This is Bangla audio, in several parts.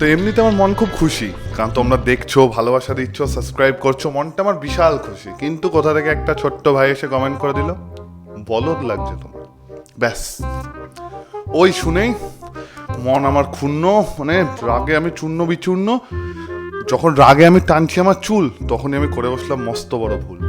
তো এমনিতে আমার মন খুব খুশি, কারণ তোমরা দেখছো, ভালোবাসা দিচ্ছ, সাবস্ক্রাইব করছো, মনটা আমার বিশাল খুশি। কিন্তু কোথা থেকে একটা ছোট্ট ভাই এসে কমেন্ট করে দিল, বলদ লাগছে তোমার। ব্যাস ওই শুনেই মন আমার ক্ষুণ্ণ, মানে রাগে আমি চূর্ণ বিচূর্ণ। যখন রাগে আমি টানছি আমার চুল, তখনই আমি করে বসলাম মস্ত বড় ভুল।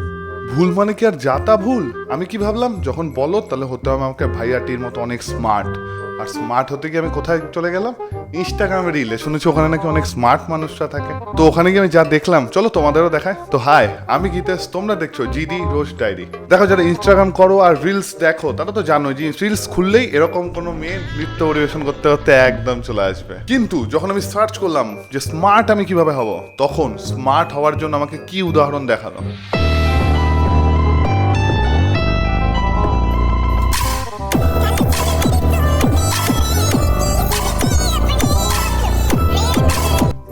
ভুল মানে কি আর যাতা ভুল? আমি কি ভাবলাম, যখন বলো তাহলে হতে হবে আমাকে ভাইয়াটির মতো অনেক স্মার্ট। আর স্মার্ট হতে গিয়ে আমি কোথায় চলে গেলাম? ইনস্টাগ্রামে রিলে। শুনেছি ওখানে নাকি অনেক স্মার্ট মানুষরা থাকে। তো ওখানে গিয়ে আমি যা দেখলাম, চলো তোমাদেরও দেখায়। তো হাই, আমি গীতেশ, তোমরা দেখছো জিডি রোজ ডায়েরি। দেখো, যারা ইনস্টাগ্রাম করো আর রিলস দেখো, তারা তো জানো যে রিলস খুললেই এরকম কোনো মেয়ে নৃত্য পরিবেশন করতে করতে একদম চলে আসবে। কিন্তু যখন আমি সার্চ করলাম যে স্মার্ট আমি কিভাবে হব, তখন স্মার্ট হওয়ার জন্য আমাকে কি উদাহরণ দেখালো।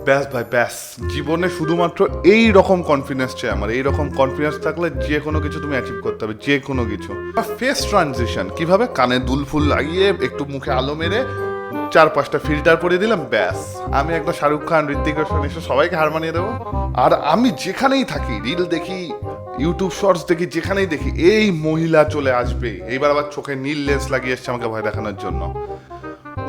ব্যাস ভাই ব্যাস, জীবনে শুধুমাত্র এই রকম কনফিডেন্স চাই আমার। এই রকম কনফিডেন্স থাকলে যে কোনো কিছু তুমি অ্যাচিভ করতে হবে, যে কোনো কিছু। ফেস ট্রানজিশন কিভাবে? কানে দুল ফুল লাগিয়ে, একটু মুখে আলো মেরে, 4-5টা ফিল্টার পরিয়ে দিলাম, ব্যাস আমি একটা শাহরুখ খান, ঋত্বিক রোশন এসে সবাইকে হার মানিয়ে দেবো। আর আমি যেখানেই থাকি, রিল দেখি, ইউটিউব শর্টস দেখি, যেখানেই দেখি এই মহিলা চলে আসবে। এইবার আবার চোখে নীল লেন্স লাগিয়ে এসছে আমাকে ভয় দেখানোর জন্য।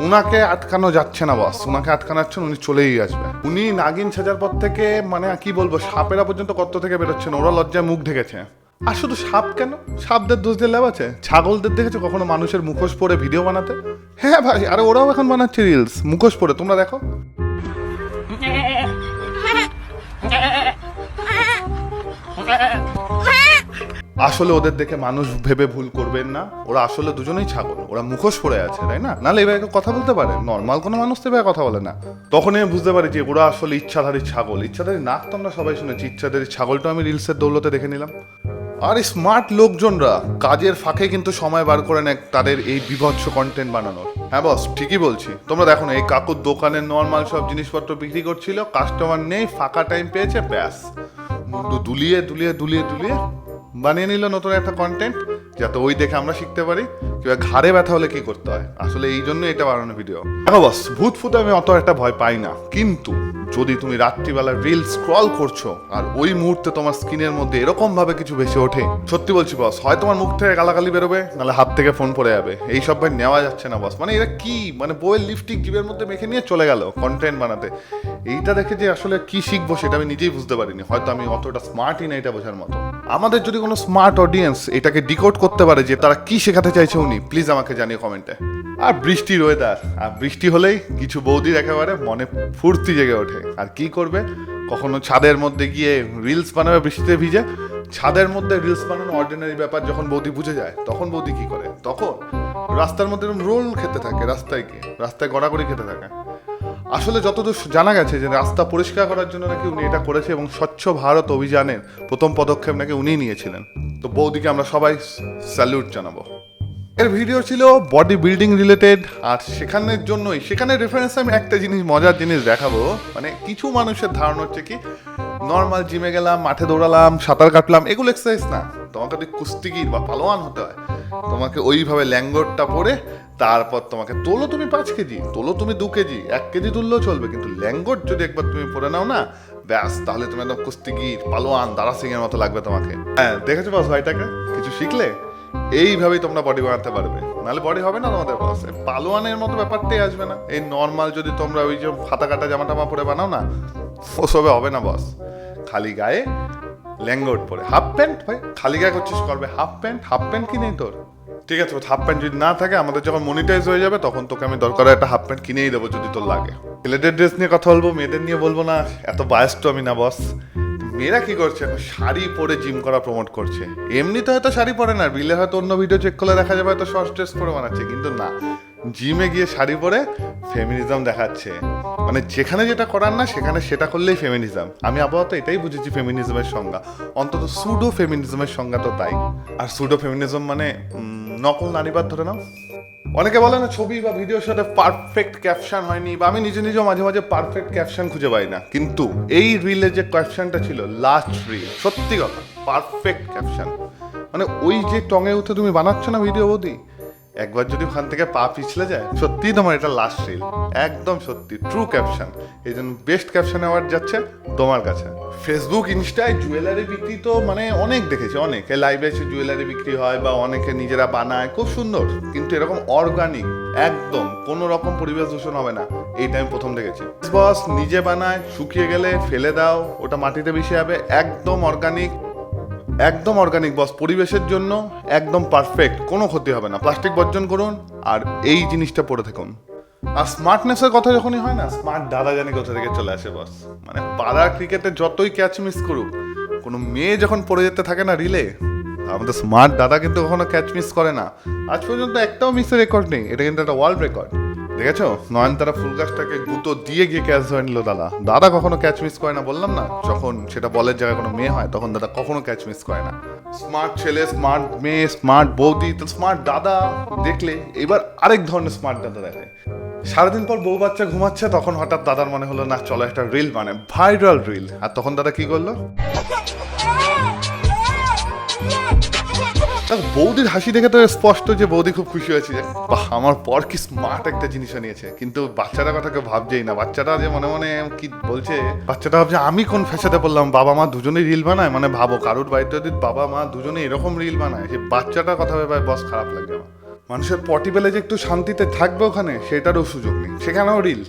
উনাকে আটকানো যাচ্ছে না বস, উনাকে আটকানো যাচ্ছে না, উনি চলেই আসবে। উনি নাগিন সাজার পর থেকে, মানে কি বলবো, সাপেরা পর্যন্ত কত থেকে বেরোচ্ছে না, ওরা লজ্জায় মুখ ঢেকেছে। আর শুধু সাপ কেন, সাপদের দোষ দিয়ে লাভ আছে? ছাগলদের দেখেছো কখনো মানুষের মুখোশ পরে ভিডিও বানাতে? হ্যাঁ ভাই, আরে ওরাও এখন বানাচ্ছে রিলস মুখোশ পরে, তোমরা দেখো। আসলে ওদের দেখে মানুষ ভেবে ভুল করবেন না, ওরা আসলে দুজনেই ছাগল, ওরা মুখোশ পরে আছে, তাই না? নাহলে এভাবে কথা বলতে পারে? নর্মাল কোনো মানুষ তো এভাবে কথা বলে না। তখনই আমি বুঝতে পারি যে ওরা আসলে ইচ্ছাধারী ছাগল। ইচ্ছাধারী নাক তো আমরা সবাই শুনেছি, ইচ্ছাধারী ছাগলটা আমি রিলসের দৌলতে দেখে নিলাম। আর এই স্মার্ট লোকজনরা কাজের ফাঁকে কিন্তু সময় বার করে নেয় তাদের এই বিভৎস কন্টেন্ট বানানোর। হ্যাঁ বস, ঠিকই বলছি। তোমরা দেখো না, এই কাকুর দোকানে নর্মাল সব জিনিসপত্র বিক্রি করছিল, কাস্টমার নেই, ফাঁকা টাইম পেয়েছে, ব্যাস মুন্ডু দুলিয়ে দুলিয়ে দুলিয়ে দুলিয়ে বানিয়ে নিল নতুন একটা কন্টেন্ট, যাতে ওই দেখে আমরা শিখতে পারি কিংবা ঘাড়ে ব্যথা হলে কি করতে হয়। আসলে এই জন্য এটা বানানো ভিডিও। দেখো বস, ভূত ফুতে আমি অত একটা ভয় পাই না, কিন্তু যদি তুমি রাত্রিবেলা রিল স্ক্রল করছো আর ওই মুহূর্তে তোমার স্ক্রিনের মধ্যে এরকম ভাবে কিছু ভেসে ওঠে, সত্যি বলছি বস, হয় তোমার মুখ থেকে গালাগালি বেরোবে, নাহলে হাত থেকে ফোন পড়ে যাবে। এইসব ভাই নেওয়া যাচ্ছে না বস। মানে এরা কি, মানে বইয়ের লিপস্টিক জিভের মধ্যে মেখে নিয়ে চলে গেল কন্টেন্ট বানাতে। এইটা দেখে যে আসলে কি শিখবো সেটা আমি নিজেই বুঝতে পারিনি। হয়তো আমি অতটা স্মার্টই না এটা বোঝার মতো। আমাদের যদি কোনো স্মার্ট অডিয়েন্স এটাকে ডিকোড করতে পারে যে তারা কি শেখাতে চাইছে উনি, প্লিজ আমাকে জানিয়ে কমেন্টে। আর বৃষ্টির ওয়েদার, আর বৃষ্টি হলেই কিছু বৌদির একেবারে মনে ফুর্তি জেগে ওঠে। আর কি করবে, কখনো ছাদের মধ্যে গিয়ে রিলস বানাবে বৃষ্টিতে ভিজে। ছাদের মধ্যে রিলস বানানো অর্ডিনারি ব্যাপার যখন বৌদি বুঝে যায়, তখন বৌদি কি করে? তখন রাস্তার মধ্যে রোল খেতে থাকে, রাস্তায় গড়াগড়ি খেতে থাকে। আসলে যতদূর জানা গেছে যে রাস্তা পরিষ্কার করার জন্য নাকি উনি এটা করেছে, এবং স্বচ্ছ ভারত অভিযানের প্রথম পদক্ষেপ নাকি উনিই নিয়েছিলেন। তো বৌদিকে আমরা সবাই স্যালুট জানাবো। এর ভিডিও ছিল বডি বিল্ডিং রিলেটেড, আর সেখানে রেফারেন্স আমি একটা জিনিস, মজার জিনিস দেখাবো। মানে কিছু মানুষের ধারণা হচ্ছে কি, নর্মাল জিমে গেলাম, মাঠে দৌড়ালাম, সাঁতার কাটলাম, এগুলো এক্সারসাইজ না। তোমাকে যদি কুস্তিগির বা পালোয়ান হতে হয়, তোমাকে ওইভাবে ল্যাঙ্গটটা পরে, তারপর তোমাকে তোলো তুমি 5 কেজি, তোলো তুমি 2 কেজি, 1 কেজি তুললেও চলবে, কিন্তু ল্যাঙ্গট যদি একবার তুমি পরে নাও না, ব্যাস, তাহলে তুমি একদম কুস্তিগির, পালোয়ান, দারা সিং এর মতো লাগবে তোমাকে। হ্যাঁ, দেখেছো বস ভাইটাকে? কিছু শিখলে এইভাবেই তোমরা বডি বানাতে পারবে, নাহলে বডি হবে না তোমাদের বস। পালোয়ানের মতো ব্যাপারটাই আসবে না। এই নর্মাল যদি তোমরা ওই যে হাতা কাটা জামা টামা পরে বানাও না, ওসবে হবে না বস। খালি গায়ে ল্যাঙ্গট পরে, হাফ প্যান্ট, ভাই খালি গায়ে করছিস, করবে হাফ প্যান্ট কি নেই তোর? ঠিক আছে, হাফ প্যান্ট যদি না থাকে, আমাদের যখন মনিটাইজ হয়ে যাবে তখন তোকে আমি দরকার একটা হাফ প্যান্ট কিনেই দেবো যদি তোর লাগে। ছেলেদের ড্রেস নিয়ে কথা বলবো, মেয়েদের নিয়ে বলবো না, এত বায়াস তো আমি না বস। মেয়েরা কি করছে এখন, শাড়ি পরে জিম করা প্রমোট করছে। এমনিতে হয়তো শাড়ি পরে না, রিলে হয়তো অন্য ভিডিও চেক করলে দেখা যাবে হয়তো শর্ট ড্রেস পরে বানাচ্ছে, কিন্তু না, জিমে গিয়ে শাড়ি পরে ফেমিনিজম দেখাচ্ছে। মানে যেখানে যেটা করার না সেখানে সেটা করলেই ফেমিনিজম। আমি আপাতত এটাই বুঝেছি ফেমিনিজমের সংজ্ঞা, অন্তত সুডো ফেমিনিজমের সংজ্ঞা তো তাই। আর সুডো ফেমিনিজম মানে নকল নারীবাদ ধরে নাও। অনেকে বলে না ছবি বা ভিডিওর সাথে পারফেক্ট ক্যাপশন হয়নি, বা আমি নিজেও মাঝে মাঝে পারফেক্ট ক্যাপশন খুঁজে পাই না, কিন্তু এই রিলে যে ক্যাপশনটা ছিল, লাস্ট রিল, সত্যি কথা পারফেক্ট ক্যাপশন। মানে ওই যে টঙে উঠে তুমি বানাচ্ছ না ভিডিও বৌদি, একবার যদি ওখান থেকে পা পিছলে যায়, সত্যি তোমার এটা লাস্ট রিল। একদম সত্যি, ট্রু ক্যাপশন। এই জন্য বেস্ট ক্যাপশন অ্যাওয়ার্ড যাচ্ছে তোমার কাছে। ফেসবুক, ইনস্টায় জুয়েলারি বিক্রি তো মানে অনেক দেখেছি, অনেক লাইভে এসে জুয়েলারি বিক্রি হয় বা অনেকে নিজেরা বানায়, খুব সুন্দর। কিন্তু এরকম অর্গানিক, একদম কোনো রকম পরিবেশ দূষণ হবে না, এইটা আমি প্রথম দেখেছি। বস নিজে বানায়, শুকিয়ে গেলে ফেলে দাও, ওটা মাটিতে মিশে যাবে, একদম অর্গানিক, একদম অর্গানিক বস। পরিবেশের জন্য একদম পারফেক্ট, কোনো ক্ষতি হবে না। প্লাস্টিক বর্জন করুন আর এই জিনিসটা পরে থাকুন। আর স্মার্টনেসের কথা যখনই হয় না, স্মার্ট দাদা জানি কোথা থেকে চলে আসে বস। মানে পাড়ার ক্রিকেটে যতই ক্যাচ মিস করুক, কোনো মেয়ে যখন পড়ে যেতে থাকে না রিলে, আমাদের স্মার্ট দাদা কিন্তু কখনো ক্যাচ মিস করে না। আজ পর্যন্ত একটাও মিসের রেকর্ড নেই, এটা কিন্তু একটা ওয়ার্ল্ড রেকর্ড। দেখেছো, নয়নতারা ফুল গাছটাকে গুঁতো দিয়ে গিয়ে ক্যাচ ধরে নিল দাদা। দাদা কখনো ক্যাচ মিস করে না, বললাম না? যখন সেটা বলের জায়গায় কোনো মেয়ে হয়, তখন দাদা কখনো ক্যাচ মিস করে না। স্মার্ট ছেলে, স্মার্ট মেয়ে, স্মার্ট বৌদি, তো স্মার্ট দাদা দেখলে এবার আরেক ধরনের স্মার্ট দাদা দেখে। সারাদিন পর বউ বাচ্চা ঘুমাচ্ছে, তখন হঠাৎ দাদার মনে হলো না চলো একটা রিল মানে ভাইরাল রিল। আর তখন দাদা কি করলো? বৌদির হাসি দেখে তো স্পষ্ট যে বৌদি খুব খুশি হয়েছে যে বাহ, আমার পর কি স্মার্ট একটা জিনিস নিয়েছে। কিন্তু বাচ্চাটা কথা কেউ ভাবছেই না। বাচ্চাটা যে মনে মনে কি বলছে, বাচ্চাটা ভাবছে আমি কোন ফ্যাশাতে পড়লাম, বাবা মা দুজনেই রিল বানায়। মানে ভাবো, কারুর বাড়িতে যদি বাবা মা দুজনে এরকম রিল বানায়, সে বাচ্চাটার কথা ভেবে বস খারাপ লাগে আমার। মানুষের পটি পেলে যে একটু শান্তিতে থাকবে ওখানে, সেটারও সুযোগ নেই, সেখানেও রিল।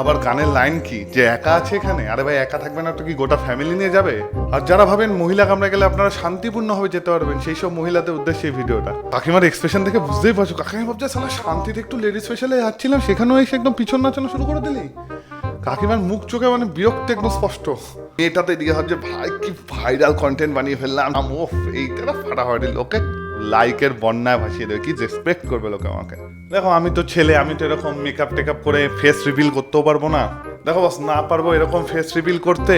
আবার গানের লাইন কি যে একা আছে এখানে, আরে ভাই একা থাকবে না তো কি গোটা ফ্যামিলি নিয়ে যাবে? আর যারা ভাবেন মহিলা কামড়ে গেলে আপনারা শান্তিপূর্ণভাবে যেতে পারবেন, সেই সব মহিলাদের উদ্দেশ্যে এই ভিডিওটা। কাকিমার এক্সপ্রেশন দেখে বুঝতেই পারছো, কাকিমা ভাবছে সালা শান্তিতে একটু লেডিস স্পেশালে যাচ্ছিলাম, সেখানেও এসে একদম পিছন নাচানো শুরু করে দিলি। কাকিমার মুখ চোখে মানে বিরক্তি একদম স্পষ্ট। এটাতে এদিকে ভাবছে ভাই কি ভাইরাল কন্টেন্ট বানিয়ে ফেললাম, ওফ এইটা ফাটাফাটি, লোকে লাইকের বন্যায় ভাসিয়ে দেবে, কি রেসপেক্ট করবে লোকে আমাকে। দেখো আমি তো ছেলে, আমি তো এরকম মেকআপ টেকআপ করে ফেস রিভিল করতেও পারবো না। দেখো বস, না পারবো এরকম ফেস রিভিল করতে,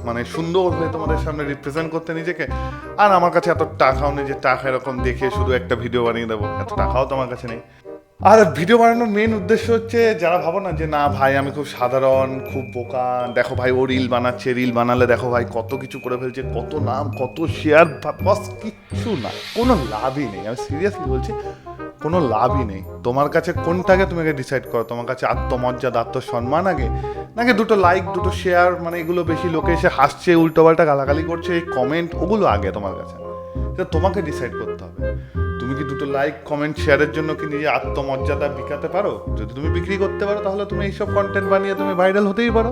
মানে সুন্দর হয়ে তোমাদের সামনে রিপ্রেজেন্ট করতে নিজেকে। আর আমার কাছে এত টাকাও নেই যে টাকা এরকম দেখে শুধু একটা ভিডিও বানিয়ে দেবো, এত টাকাও তো আমার কাছে নেই। আর ভিডিও বানানোর মেন উদ্দেশ্য হচ্ছে, যারা ভাবো না যে না ভাই আমি খুব সাধারণ, খুব বোকা, দেখো ভাই ও রিল বানাচ্ছে, রিল বানালে দেখো ভাই কত কিছু করে ফেলছে, কত নাম, কত শেয়ার, বস কিচ্ছু না, কোনো লাভই নেই। আমি সিরিয়াসলি বলছি, কোনো লাভই নেই। তোমার কাছে কোনটাকে তুমি আগে ডিসাইড করো, তোমার কাছে আত্মমর্যাদা, আত্মসম্মান আগে, নাকি দুটো লাইক, দুটো শেয়ার, মানে এগুলো বেশি, লোকে এসে হাসছে, উল্টোপাল্টা গালাগালি করছে, এই কমেন্ট, ওগুলো আগে তোমার কাছে? তোমাকে ডিসাইড করতে হবে, তুমি কি দুটো লাইক কমেন্ট শেয়ারের জন্য কি নিজে আত্মমর্যাদা বিকাতে পারো? যদি তুমি বিক্রি করতে পারো, তাহলে তুমি এইসব কন্টেন্ট বানিয়ে তুমি ভাইরাল হতেই পারো।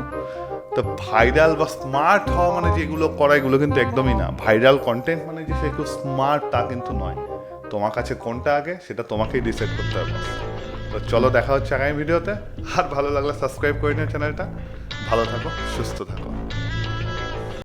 তো ভাইরাল বা স্মার্ট হওয়া মানে যেগুলো করা, এগুলো কিন্তু একদমই না। ভাইরাল কন্টেন্ট মানে যে সে খুব স্মার্ট, তা কিন্তু নয়। তোমার কাছে কোনটা আগে, সেটা তোমাকেই ডিসাইড করতে হবে। তো চলো, দেখা হচ্ছে আগামী ভিডিওতে। আর ভালো লাগলে সাবস্ক্রাইব করে নিও চ্যানেলটা। ভালো থাকো, সুস্থ থাকো।